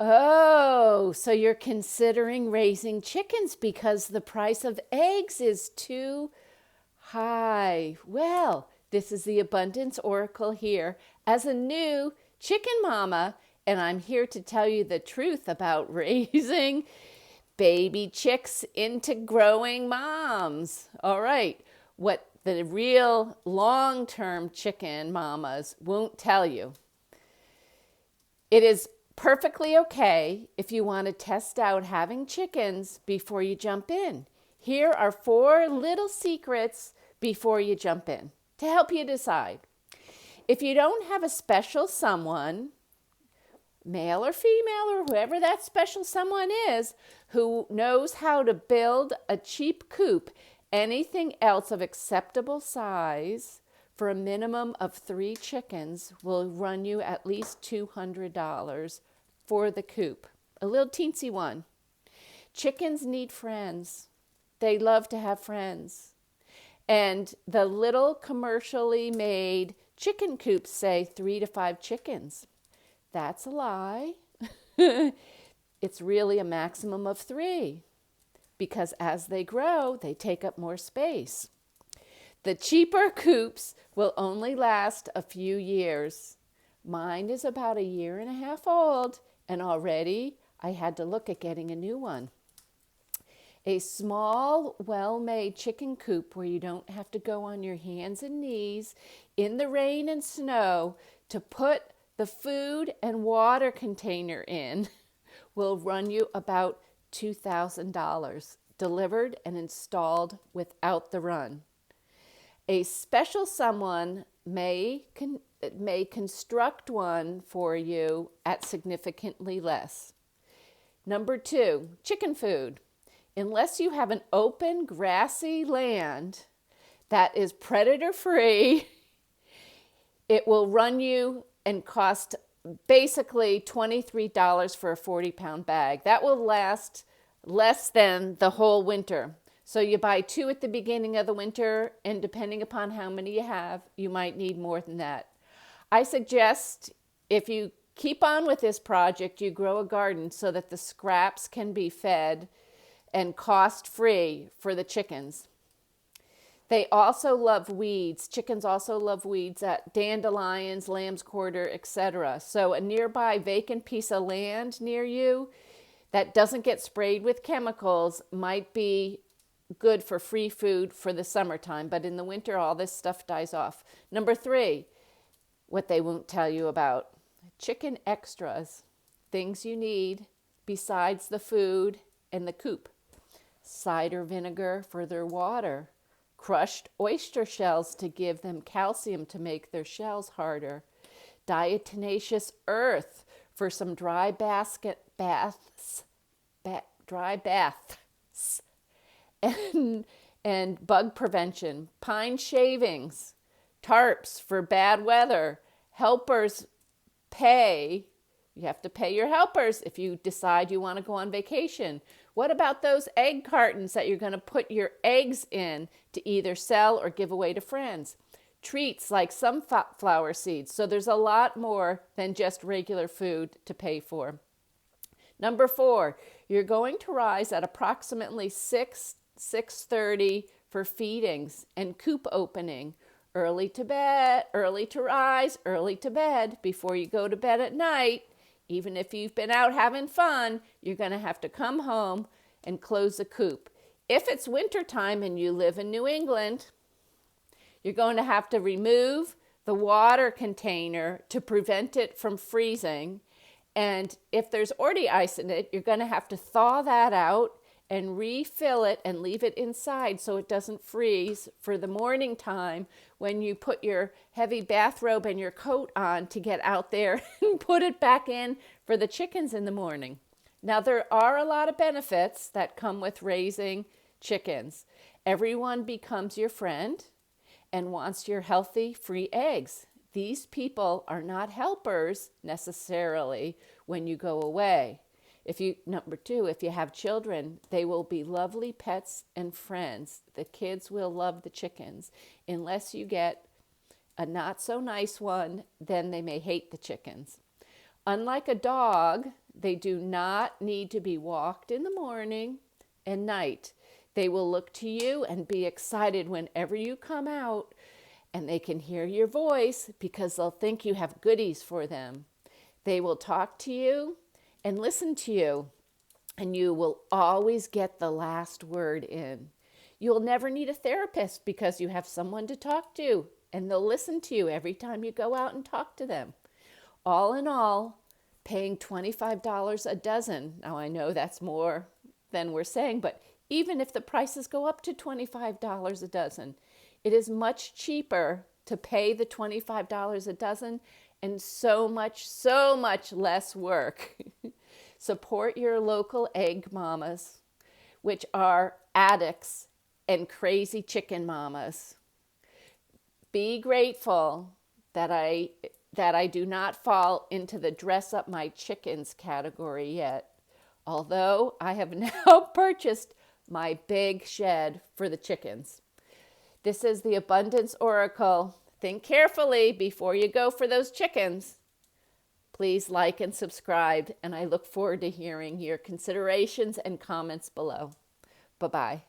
Oh, so you're considering raising chickens because the price of eggs is too high. Well, this is the Abundance Oracle here as a new chicken mama, and I'm here to tell you the truth about raising baby chicks into growing moms. All right, what the real long-term chicken mamas won't tell you. It is perfectly okay if you want to test out having chickens before you jump in. Here are 4 little secrets before you jump in to help you decide. If you don't have a special someone, male or female or whoever that special someone is, who knows how to build a cheap coop, anything else of acceptable size for a minimum of 3 chickens will run you at least $200 for the coop. A little teensy one. Chickens need friends. They love to have friends. And the little commercially made chicken coops say 3 to 5 chickens. That's a lie. It's really a maximum of 3 because as they grow, they take up more space. The cheaper coops will only last a few years. Mine is about 1.5 years old, and already I had to look at getting a new one. A small, well-made chicken coop where you don't have to go on your hands and knees in the rain and snow to put the food and water container in will run you about $2,000, delivered and installed without the run. A special someone may construct one for you at significantly less. Number 2, chicken food. Unless you have an open, grassy land that is predator-free, it will run you and cost basically $23 for a 40-pound bag. That will last less than the whole winter. So you buy 2 at the beginning of the winter, and depending upon how many you have, you might need more than that. I suggest if you keep on with this project, you grow a garden so that the scraps can be fed and cost-free for the chickens. They also love weeds. Chickens also love weeds, dandelions, lamb's quarter, etc. So a nearby vacant piece of land near you that doesn't get sprayed with chemicals might be good for free food for the summertime, but in the winter all this stuff dies off. Number 3, what they won't tell you about. Chicken extras, things you need besides the food and the coop. Cider vinegar for their water, crushed oyster shells to give them calcium to make their shells harder, diatomaceous earth for some dry baths, and bug prevention, pine shavings, tarps for bad weather, helpers pay. You have to pay your helpers if you decide you want to go on vacation. What about those egg cartons that you're going to put your eggs in to either sell or give away to friends? Treats like sunflower seeds. So there's a lot more than just regular food to pay for. Number 4, you're going to rise at approximately 6:30 for feedings and coop opening. Early to bed, early to rise, early to bed before you go to bed at night. Even if you've been out having fun, you're going to have to come home and close the coop. If it's wintertime and you live in New England, you're going to have to remove the water container to prevent it from freezing. And if there's already ice in it, you're going to have to thaw that out and refill it and leave it inside so it doesn't freeze for the morning time when you put your heavy bathrobe and your coat on to get out there and put it back in for the chickens in the morning. Now, there are a lot of benefits that come with raising chickens. Everyone becomes your friend and wants your healthy, free eggs. These people are not helpers necessarily when you go away. Number 2, if you have children, they will be lovely pets and friends. The kids will love the chickens. Unless you get a not so nice one, then they may hate the chickens. Unlike a dog, They do not need to be walked in the morning and night. They will look to you and be excited whenever you come out, and they can hear your voice because they'll think you have goodies for them. They will talk to you and listen to you, and you will always get the last word in. You'll never need a therapist because you have someone to talk to, and they'll listen to you every time you go out and talk to them. All in all, paying $25 a dozen. Now, I know that's more than we're saying, but even if the prices go up to $25 a dozen, it is much cheaper to pay the $25 a dozen and so much less work. Support your local egg mamas, which are addicts and crazy chicken mamas. Be grateful that I do not fall into the dress up my chickens category yet, although I have now purchased my big shed for the chickens. This is the Abundance Oracle. Think carefully before you go for those chickens. Please like and subscribe, and I look forward to hearing your considerations and comments below. Bye-bye.